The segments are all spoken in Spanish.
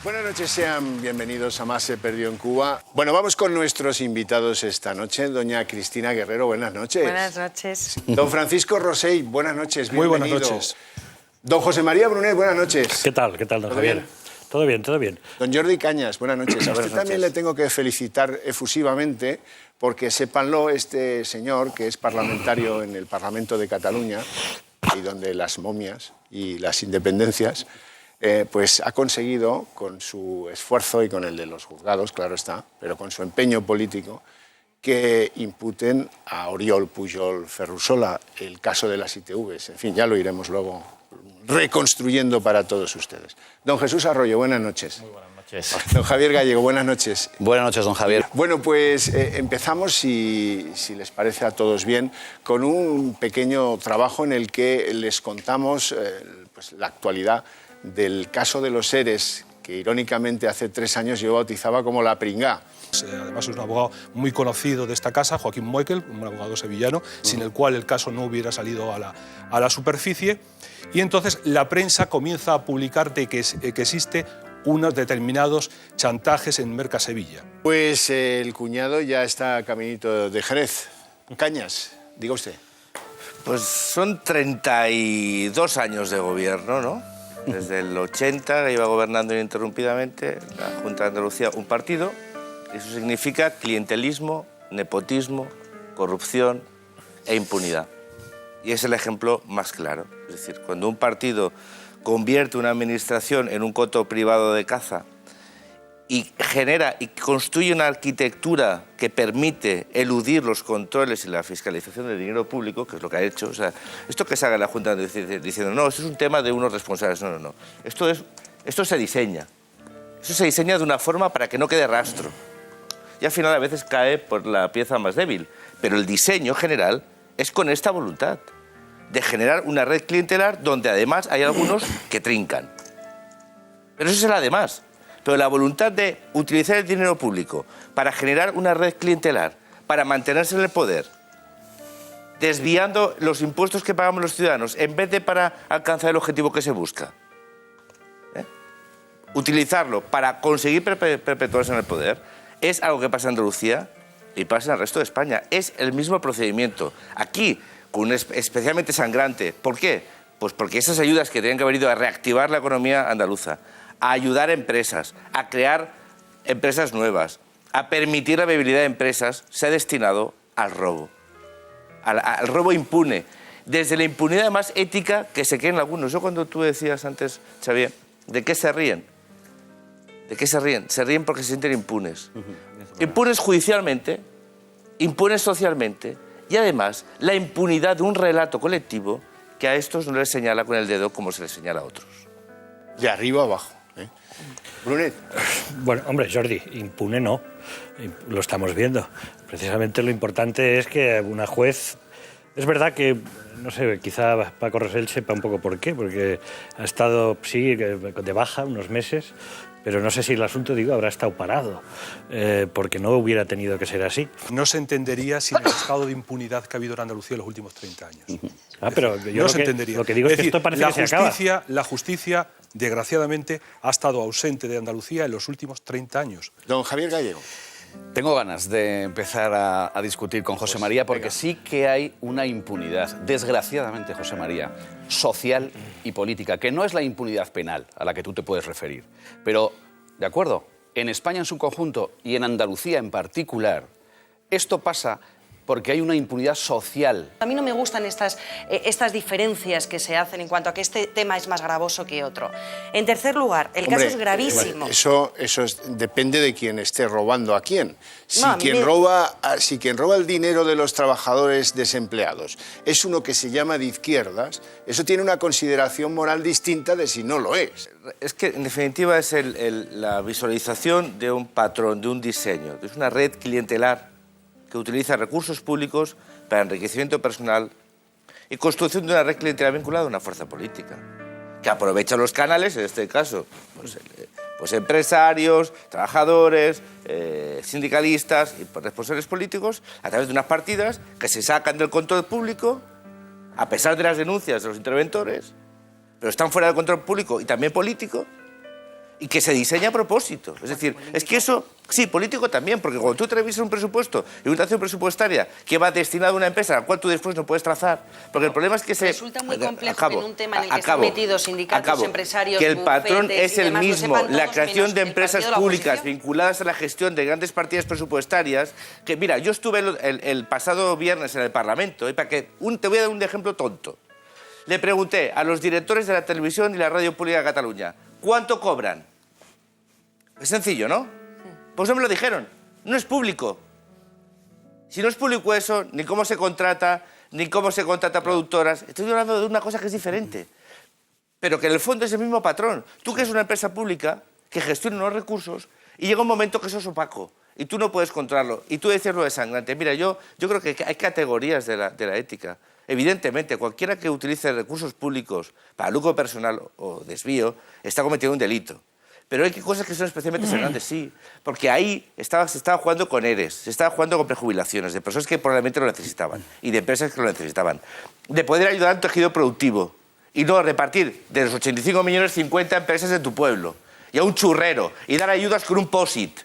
Buenas noches, sean bienvenidos a Más se perdió en Cuba. Bueno, vamos con nuestros invitados esta noche. Doña Cristina Guerrero, buenas noches. Buenas noches. Don Francisco Rosell, buenas noches, bienvenido. Muy buenas noches. Don José María Brunet, buenas noches. ¿Qué tal, don Javier? Bien? Todo bien, todo bien. Don Jordi Cañas, buenas noches. A usted también le tengo que felicitar efusivamente porque sépanlo, este señor, que es parlamentario en el Parlamento de Cataluña, y donde las momias y las independencias, pues ha conseguido, con su esfuerzo y con el de los juzgados, claro está, pero con su empeño político, que imputen a Oriol Pujol Ferrusola el caso de las ITVs. En fin, ya lo iremos luego reconstruyendo para todos ustedes. Don Jesús Arroyo, buenas noches. Muy buenas noches. Don Javier Gallego, buenas noches. Buenas noches, don Javier. Bueno, pues empezamos, si les parece a todos bien, con un pequeño trabajo en el que les contamos pues, la actualidad del caso de los ERES, que irónicamente hace 3 años yo bautizaba como la pringá. Además es un abogado muy conocido de esta casa, Joaquín Moekel, un abogado sevillano, sin el cual el caso no hubiera salido a la superficie. Y entonces la prensa comienza a publicar de que existe unos determinados chantajes en Mercasevilla. Pues el cuñado ya está caminito de Jerez. Cañas, diga usted. Pues son 32 años de gobierno, ¿no? Desde el 80 que iba gobernando ininterrumpidamente la Junta de Andalucía, un partido. Eso significa clientelismo, nepotismo, corrupción e impunidad. Y es el ejemplo más claro. Es decir, cuando un partido convierte una administración en un coto privado de caza y genera y construye una arquitectura que permite eludir los controles y la fiscalización del dinero público, que es lo que ha hecho. O sea, esto que se haga la Junta diciendo, no, esto es un tema de unos responsables. No, no, no. Esto se diseña. Eso se diseña de una forma para que no quede rastro. Y al final a veces cae por la pieza más débil. Pero el diseño general es con esta voluntad de generar una red clientelar donde además hay algunos que trincan. Pero eso es el además. Pero la voluntad de utilizar el dinero público para generar una red clientelar, para mantenerse en el poder, desviando los impuestos que pagamos los ciudadanos en vez de para alcanzar el objetivo que se busca. Utilizarlo para conseguir perpetuarse en el poder es algo que pasa en Andalucía y pasa en el resto de España. Es el mismo procedimiento. Aquí, con un especialmente sangrante. ¿Por qué? Pues porque esas ayudas que tenían que haber ido a reactivar la economía andaluza, a ayudar a empresas, a crear empresas nuevas, a permitir la viabilidad de empresas, se ha destinado al robo. Al robo impune. Desde la impunidad más ética que se creen algunos. Yo cuando tú decías antes, Xavier, ¿de qué se ríen? ¿De qué se ríen? Se ríen porque se sienten impunes. Impunes judicialmente, impunes socialmente y además la impunidad de un relato colectivo que a estos no les señala con el dedo como se les señala a otros. De arriba abajo. Brunet. Bueno, hombre, Jordi, impune no, lo estamos viendo. Precisamente lo importante es que una juez... Es verdad que, no sé, quizá Paco Rosell sepa un poco por qué, porque ha estado, sí, de baja unos meses, pero no sé si el asunto, habrá estado parado, porque no hubiera tenido que ser así. No se entendería sin el estado de impunidad que ha habido en Andalucía en los últimos 30 años. Pero yo no se entendería. Lo que digo es que esto parece que se acaba. La justicia, desgraciadamente, ha estado ausente de Andalucía en los últimos 30 años. Don Javier Gallego. Tengo ganas de empezar a discutir con José María porque venga. sí que hay una impunidad, desgraciadamente, José María, social y política, que no es la impunidad penal a la que tú te puedes referir. Pero, de acuerdo, en España en su conjunto y en Andalucía en particular, esto pasa porque hay una impunidad social. A mí no me gustan estas diferencias que se hacen en cuanto a que este tema es más gravoso que otro. En tercer lugar, el caso es gravísimo. Eso depende de quién esté robando a quién. Si No, quien roba el dinero de los trabajadores desempleados es uno que se llama de izquierdas, eso tiene una consideración moral distinta de si no lo es. Es que, en definitiva, es la visualización de un patrón, de un diseño. Es una red clientelar que utiliza recursos públicos para enriquecimiento personal y construcción de una red clientelar vinculada a una fuerza política, que aprovecha los canales, en este caso, pues empresarios, trabajadores, sindicalistas y responsables políticos, a través de unas partidas que se sacan del control público, a pesar de las denuncias de los interventores, pero están fuera del control público y también político, y que se diseña a propósito. Es decir, es que eso, sí, político también, porque cuando tú te revisas un presupuesto y una dotación presupuestaria que va destinada a una empresa a la cual tú después no puedes trazar, porque el problema es que resulta muy complejo en un tema en el que están metidos sindicatos, empresarios, que el patrón bufetes es y el demás, lo mismo, sepan la todos creación menos de el empresas partido de la públicas oposición. vinculadas a la gestión de grandes partidas presupuestarias, que mira, yo estuve el pasado viernes en el Parlamento, y para que te voy a dar un ejemplo tonto. Le pregunté a los directores de la televisión y la radio pública de Cataluña, ¿cuánto cobran? Es sencillo, ¿no? Pues no me lo dijeron. No es público. Si no es público eso, ni cómo se contrata, ni cómo se contrata productoras. Estoy hablando de una cosa que es diferente. Pero que en el fondo es el mismo patrón. Tú que es una empresa pública que gestiona unos recursos y llega un momento que eso es opaco y tú no puedes controlarlo. Y tú decías lo de sangrante. Mira, yo creo que hay categorías de la ética. Evidentemente, cualquiera que utilice recursos públicos para lucro personal o desvío está cometiendo un delito. Pero hay cosas que son especialmente sangrantes, sí. Porque ahí se estaba jugando con ERES, se estaba jugando con prejubilaciones de personas que probablemente lo necesitaban y de empresas que lo necesitaban. De poder ayudar al tejido productivo y no repartir de los 85 millones 50 empresas en tu pueblo y a un churrero y dar ayudas con un POSIT.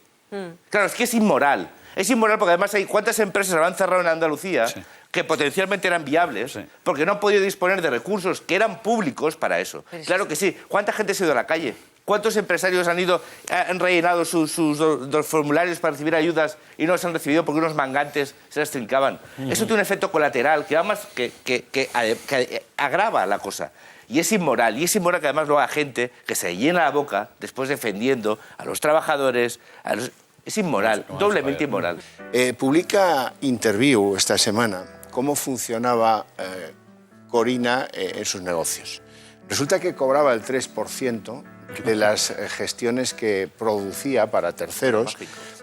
Claro, es que es inmoral. Es inmoral porque además hay cuántas empresas han cerrado en Andalucía que potencialmente eran viables porque no han podido disponer de recursos que eran públicos para eso. Claro que sí. ¿Cuánta gente se ha ido a la calle? ¿Cuántos empresarios han rellenado sus formularios para recibir ayudas y no los han recibido porque unos mangantes se las trincaban? Eso tiene un efecto colateral que además que agrava la cosa. Y es inmoral que además lo haga gente que se llena la boca después defendiendo a los trabajadores. Es inmoral, doblemente inmoral. Publica Interview esta semana cómo funcionaba Corina en sus negocios. Resulta que cobraba el 3% de las gestiones que producía para terceros.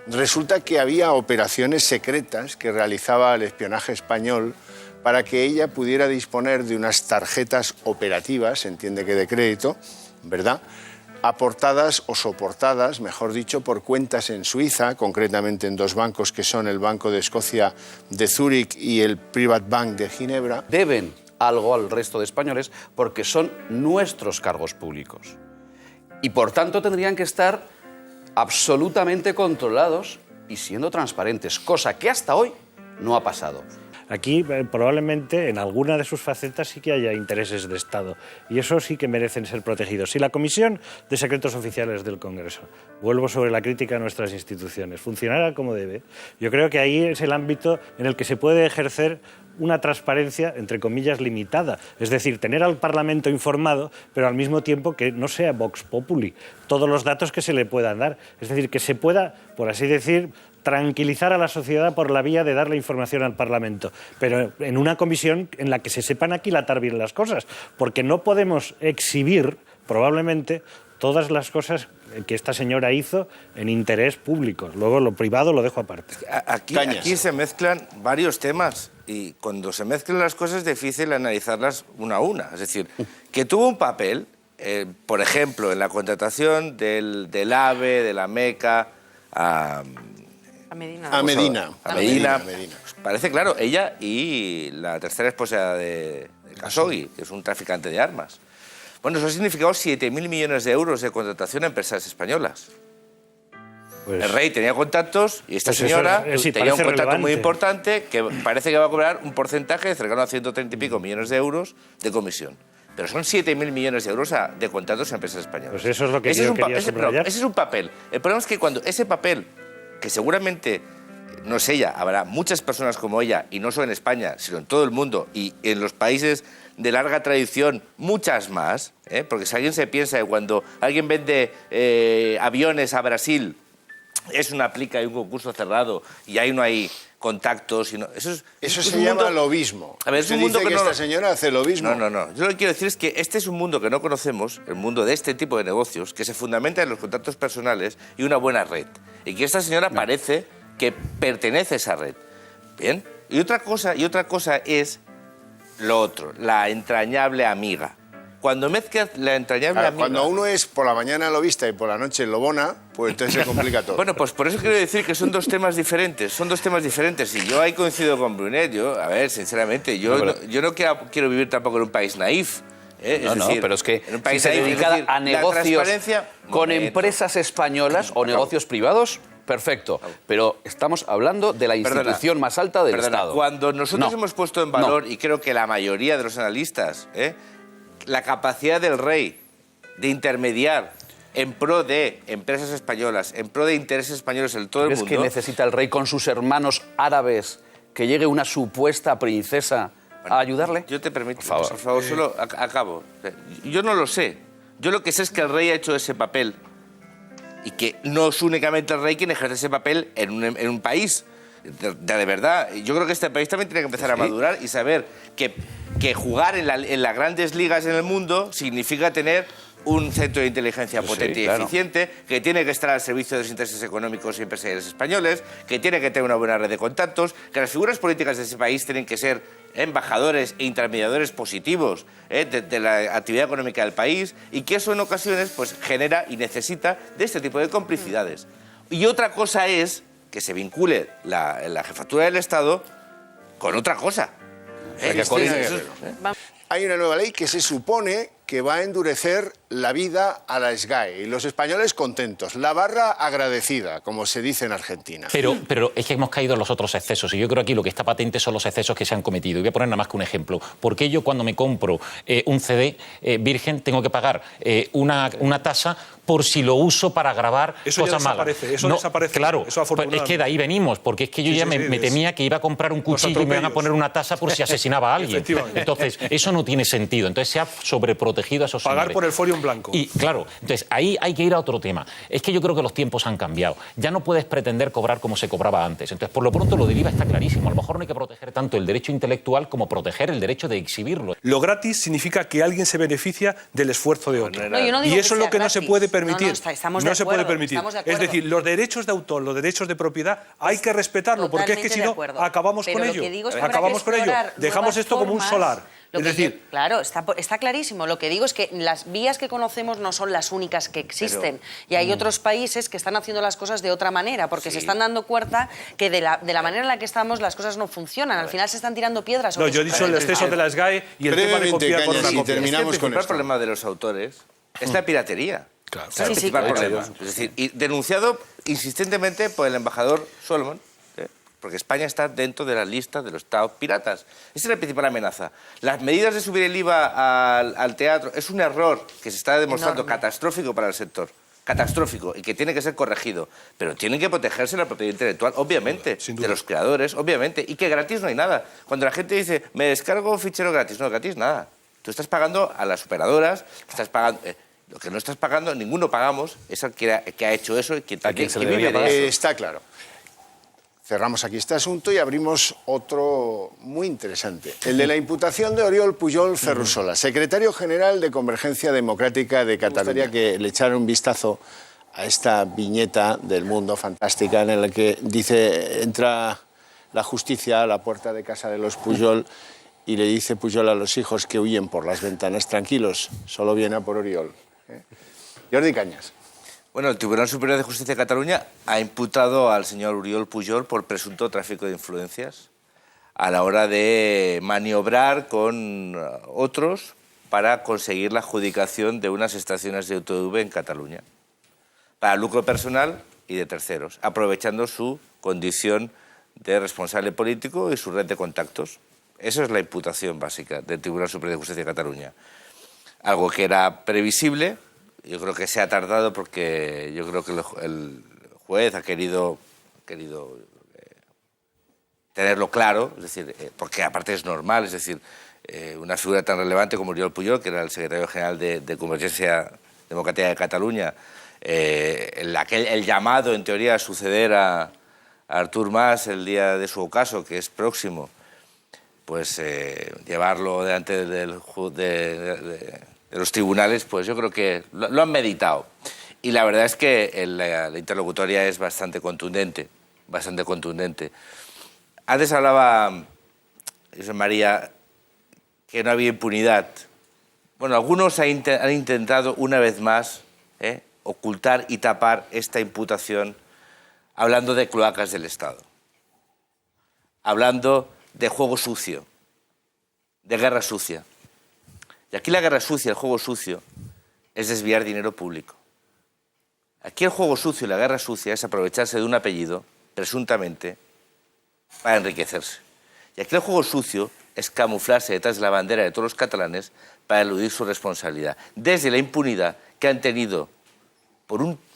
Resulta que había operaciones secretas que realizaba el espionaje español para que ella pudiera disponer de unas tarjetas operativas, se entiende que de crédito, ¿verdad?, aportadas o soportadas, mejor dicho, por cuentas en Suiza, concretamente en dos bancos que son el Banco de Escocia de Zúrich y el Private Bank de Ginebra. Deben algo al resto de españoles porque son nuestros cargos públicos. Y por tanto tendrían que estar absolutamente controlados y siendo transparentes, cosa que hasta hoy no ha pasado. Aquí probablemente en alguna de sus facetas sí que haya intereses de Estado y eso sí que merecen ser protegidos. Si la Comisión de Secretos Oficiales del Congreso, vuelvo sobre la crítica a nuestras instituciones, funcionara como debe, yo creo que ahí es el ámbito en el que se puede ejercer una transparencia, entre comillas, limitada. Es decir, tener al Parlamento informado, pero al mismo tiempo que no sea vox populi todos los datos que se le puedan dar. Es decir, que se pueda, por así decir, tranquilizar a la sociedad por la vía de dar la información al Parlamento, pero en una comisión en la que se sepan aquilatar bien las cosas, porque no podemos exhibir, probablemente, todas las cosas que esta señora hizo en interés público. Luego lo privado lo dejo aparte. Aquí se mezclan varios temas y cuando se mezclan las cosas es difícil analizarlas una a una. Es decir, que tuvo un papel, por ejemplo, en la contratación del AVE, de la Meca, a Medina. Pues parece claro, ella y la tercera esposa de Khashoggi, que es un traficante de armas. Bueno, eso ha significado 7.000 millones de euros de contratación a empresas españolas. Pues, el rey tenía contactos y esta señora tenía un contrato muy importante que parece que va a cobrar un porcentaje cercano a 130 y pico millones de euros de comisión. Pero son 7.000 millones de euros de contratos a empresas españolas. Pues eso es lo que yo quería subrayar. Ese es un papel. El problema es que cuando ese papel, que seguramente no es ella, habrá muchas personas como ella, y no solo en España, sino en todo el mundo, y en los países de larga tradición, muchas más, porque si alguien se piensa que cuando alguien vende aviones a Brasil, es una plica y un concurso cerrado, y ahí no hay contactos. Eso se llama lobismo. A ver, es un mundo que esta señora hace lobismo. No. Yo lo que quiero decir es que este es un mundo que no conocemos, el mundo de este tipo de negocios, que se fundamenta en los contactos personales y una buena red. Y que esta señora parece que pertenece a esa red. Bien. Y otra cosa es lo otro, la entrañable amiga. Cuando mezclas la entrañable amiga... Cuando uno es por la mañana lobista y por la noche lobona, pues entonces se complica todo. Bueno, pues por eso quiero decir que son dos temas diferentes. Y yo ahí coincido con Brunet. A ver, sinceramente, yo no quiero vivir tampoco en un país naif. Pero es que en un país si se ahí, dedica decir, a la negocios transparencia, con momento. empresas españolas o negocios privados, perfecto. Pero estamos hablando de la institución más alta del Estado. Cuando nosotros hemos puesto en valor, y creo que la mayoría de los analistas, la capacidad del rey de intermediar en pro de empresas españolas, en pro de intereses españoles en todo el mundo... ¿Crees que necesita el rey con sus hermanos árabes que llegue una supuesta princesa a ayudarle? Yo te permito, Por favor. solo acabo. Yo no lo sé. Yo lo que sé es que el rey ha hecho ese papel y que no es únicamente el rey quien ejerce ese papel en un país. De verdad, yo creo que este país también tiene que empezar a madurar y saber que jugar en las grandes ligas en el mundo significa tener un centro de inteligencia potente y eficiente, que tiene que estar al servicio de los intereses económicos y empresariales españoles, que tiene que tener una buena red de contactos, que las figuras políticas de ese país tienen que ser embajadores e intermediadores positivos de la actividad económica del país, y que eso en ocasiones pues, genera y necesita de este tipo de complicidades. Y otra cosa es que se vincule la jefatura del Estado con otra cosa. Hay una nueva ley que se supone que va a endurecer la vida a la SGAE. Y los españoles contentos. La barra agradecida, como se dice en Argentina. Pero es que hemos caído en los otros excesos. Y yo creo que aquí lo que está patente son los excesos que se han cometido. Y voy a poner nada más que un ejemplo. ¿Por qué yo cuando me compro un CD virgen tengo que pagar una tasa por si lo uso para grabar cosas malas? Eso desaparece. Claro, eso es que de ahí venimos. Porque es que yo me temía que iba a comprar un cuchillo y me iban a poner una tasa por si asesinaba a alguien. Entonces, eso no tiene sentido. Entonces, se ha sobreprotegido a esos Pagar señores. por el folio en blanco. Y claro, entonces ahí hay que ir a otro tema. Es que yo creo que los tiempos han cambiado. Ya no puedes pretender cobrar como se cobraba antes. Entonces, por lo pronto, lo del IVA está clarísimo. A lo mejor no hay que proteger tanto el derecho intelectual como proteger el derecho de exhibirlo. Lo gratis significa que alguien se beneficia del esfuerzo de otro. No, yo no digo y eso que es lo que sea no se gratis. puede permitir. No se puede permitir. Estamos de Es acuerdo. decir, los derechos de autor, los derechos de propiedad, hay que respetarlo, porque es que si no, acabamos con ello. Acabamos con ello. Dejamos esto como un solar. Es decir, claro, está clarísimo. Lo que digo es que las vías que conocemos no son las únicas que existen. Y hay otros países que están haciendo las cosas de otra manera, porque se están dando cuenta que de la manera en la que estamos las cosas no funcionan. Al final se están tirando piedras. No, yo he dicho el exceso de la SGAE y el tema de copiar por una Cañas, y copia. terminamos con el esto. problema de los autores es la piratería. Claro. Es el principal problema. Es decir, y denunciado insistentemente por el embajador Solomon, porque España está dentro de la lista de los estados piratas. Esa es la principal amenaza. Las medidas de subir el IVA al teatro es un error que se está demostrando catastrófico para el sector. Catastrófico y que tiene que ser corregido. Pero tienen que protegerse la propiedad intelectual, obviamente, de los creadores, obviamente. Y que gratis no hay nada. Cuando la gente dice, me descargo un fichero gratis, no, gratis nada. Tú estás pagando a las operadoras, estás pagando... lo que no estás pagando, ninguno pagamos, es el que ha hecho eso y quien se le debería vive de pagar. eso. Está claro. Cerramos aquí este asunto y abrimos otro muy interesante. El de la imputación de Oriol Pujol Ferrusola, secretario general de Convergencia Democrática de Cataluña. Me gustaría que le echara un vistazo a esta viñeta del Mundo fantástica en la que dice, entra la justicia a la puerta de casa de los Pujol y le dice Pujol a los hijos que huyen por las ventanas. Tranquilos, solo viene a por Oriol. Jordi Cañas. Bueno, el Tribunal Superior de Justicia de Cataluña ha imputado al señor Oriol Pujol por presunto tráfico de influencias a la hora de maniobrar con otros para conseguir la adjudicación de unas estaciones de UTV en Cataluña, para lucro personal y de terceros, aprovechando su condición de responsable político y su red de contactos. Esa es la imputación básica del Tribunal Superior de Justicia de Cataluña. Algo que era previsible. Yo creo que se ha tardado porque yo creo que el juez ha querido tenerlo claro, es decir, porque aparte es normal, es decir, una figura tan relevante como Oriol Pujol, que era el secretario general de Convergencia Democrática de Cataluña, el llamado en teoría a suceder a Artur Mas el día de su ocaso, que es próximo, pues llevarlo delante de los tribunales, pues yo creo que lo han meditado. Y la verdad es que la interlocutoria es bastante contundente, bastante contundente. Antes hablaba José María que no había impunidad. Bueno, algunos han intentado una vez más ocultar y tapar esta imputación hablando de cloacas del Estado, hablando de juego sucio, de guerra sucia. Y aquí la guerra sucia, el juego sucio, es desviar dinero público. Aquí el juego sucio y la guerra sucia es aprovecharse de un apellido, presuntamente, para enriquecerse. Y aquí el juego sucio es camuflarse detrás de la bandera de todos los catalanes para eludir su responsabilidad. Desde la impunidad que han tenido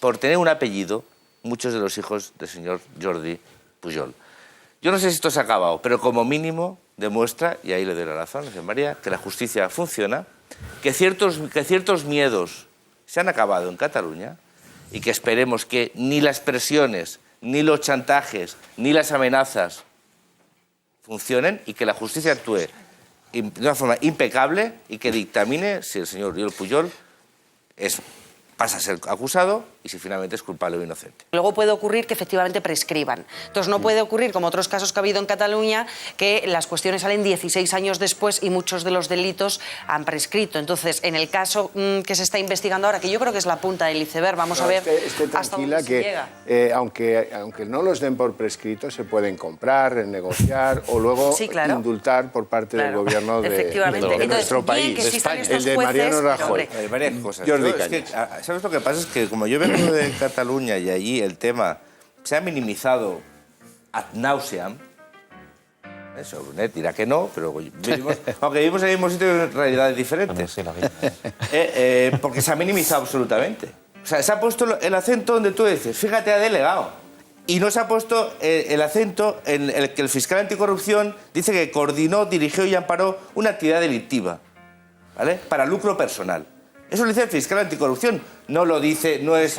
por tener un apellido muchos de los hijos del señor Jordi Pujol. Yo no sé si esto se ha acabado, pero como mínimo demuestra, y ahí le doy la razón, José María, que la justicia funciona, que ciertos miedos se han acabado en Cataluña y que esperemos que ni las presiones, ni los chantajes, ni las amenazas funcionen y que la justicia actúe de una forma impecable y que dictamine si el señor Oriol Pujol pasa a ser acusado y si finalmente es culpable o inocente. Luego puede ocurrir que efectivamente prescriban. Entonces no puede ocurrir, como otros casos que ha habido en Cataluña, que las cuestiones salen 16 años después y muchos de los delitos han prescrito. Entonces, en el caso que se está investigando ahora, que yo creo que es la punta del iceberg, vamos a ver hasta dónde se llega. Aunque no los den por prescrito, se pueden comprar, negociar o luego indultar por parte del gobierno de nuestro país, el de Mariano Rajoy. Hay varias cosas. ¿Sabes lo que pasa? Es que como yo vengo de Cataluña y allí el tema se ha minimizado ad nauseam, eso, Net dirá que no, pero aunque vivimos en el mismo sitio en realidades diferentes, porque se ha minimizado absolutamente. O sea, se ha puesto el acento donde tú dices, fíjate, ha delegado. Y no se ha puesto el acento en el que el fiscal anticorrupción dice que coordinó, dirigió y amparó una actividad delictiva, ¿vale? Para lucro personal. Eso lo dice el fiscal anticorrupción, no lo dice, no es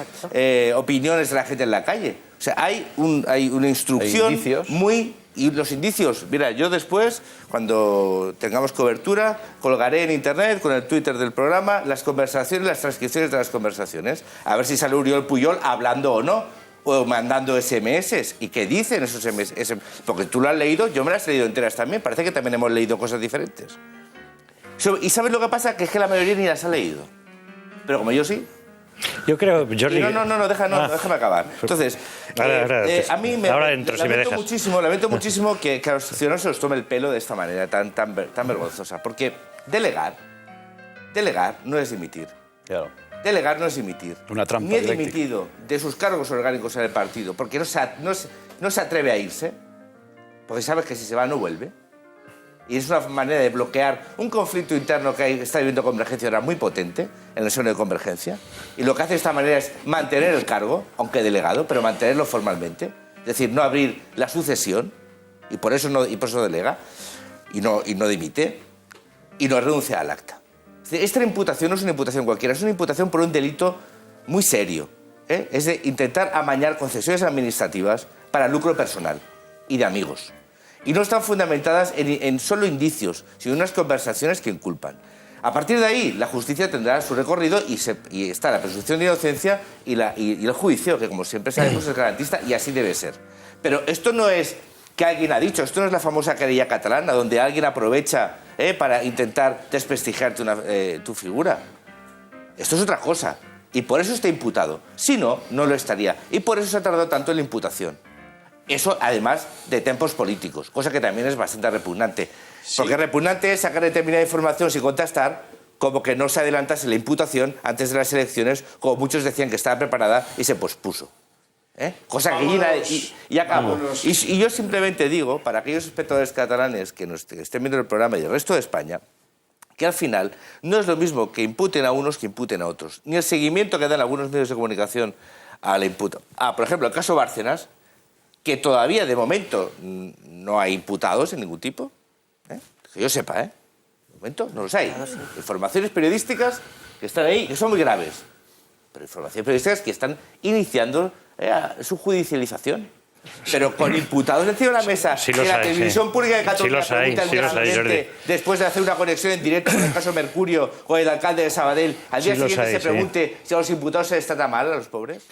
opiniones de la gente en la calle. O sea, hay una instrucción y los indicios, mira, yo después, cuando tengamos cobertura, colgaré en internet, con el Twitter del programa, las conversaciones, las transcripciones de las conversaciones, a ver si sale Oriol Pujol hablando o no, o mandando SMS. ¿Y qué dicen esos SMS? Porque tú lo has leído, yo me las he leído enteras también, parece que también hemos leído cosas diferentes. ¿Y sabes lo que pasa? Que es que la mayoría ni las ha leído. Pero como yo sí. Yo creo, Jordi... No, déjame acabar. Entonces, a mí lamento muchísimo que a los ciudadanos se los tome el pelo de esta manera tan vergonzosa. Porque delegar no es dimitir. Claro. Delegar no es dimitir. Una trampa ni es dialéctica. dimitido de sus cargos orgánicos en el partido, porque no se atreve a irse, porque sabes que si se va no vuelve. Y es una manera de bloquear un conflicto interno que está viviendo Convergencia ahora muy potente en el seno de Convergencia. Y lo que hace de esta manera es mantener el cargo, aunque delegado, pero mantenerlo formalmente. Es decir, no abrir la sucesión, y por eso delega, y no dimite, y no renuncia al acta. Es decir, esta imputación no es una imputación cualquiera, es una imputación por un delito muy serio. Es de intentar amañar concesiones administrativas para lucro personal y de amigos. Y no están fundamentadas en solo indicios, sino en unas conversaciones que inculpan. A partir de ahí, la justicia tendrá su recorrido y está la presunción de inocencia y el juicio, que como siempre sabemos es garantista y así debe ser. Pero esto no es que alguien ha dicho, esto no es la famosa querella catalana, donde alguien aprovecha para intentar desprestigiar tu figura. Esto es otra cosa, y por eso está imputado. Si no, no lo estaría. Y por eso se ha tardado tanto en la imputación. Eso, además de tempos políticos, cosa que también es bastante repugnante. Sí. Porque repugnante es sacar determinada información sin contestar, como que no se adelantase la imputación antes de las elecciones, como muchos decían que estaba preparada y se pospuso. Cosa que y acabó. Y yo simplemente digo, para aquellos espectadores catalanes que estén viendo el programa y el resto de España, que al final no es lo mismo que imputen a unos que imputen a otros. Ni el seguimiento que dan algunos medios de comunicación a la imputa. Por ejemplo, el caso Bárcenas, que todavía de momento no hay imputados en ningún tipo, que yo sepa, de momento no los hay. Informaciones periodísticas que están ahí, que son muy graves, pero informaciones periodísticas que están iniciando su judicialización. Pero con imputados encima de la mesa, sí, que la televisión pública de Cataluña pregunta al día siguiente, después de hacer una conexión en directo con el caso Mercurio o el alcalde de Sabadell, al día siguiente se pregunte si a los imputados se les trata mal a los pobres.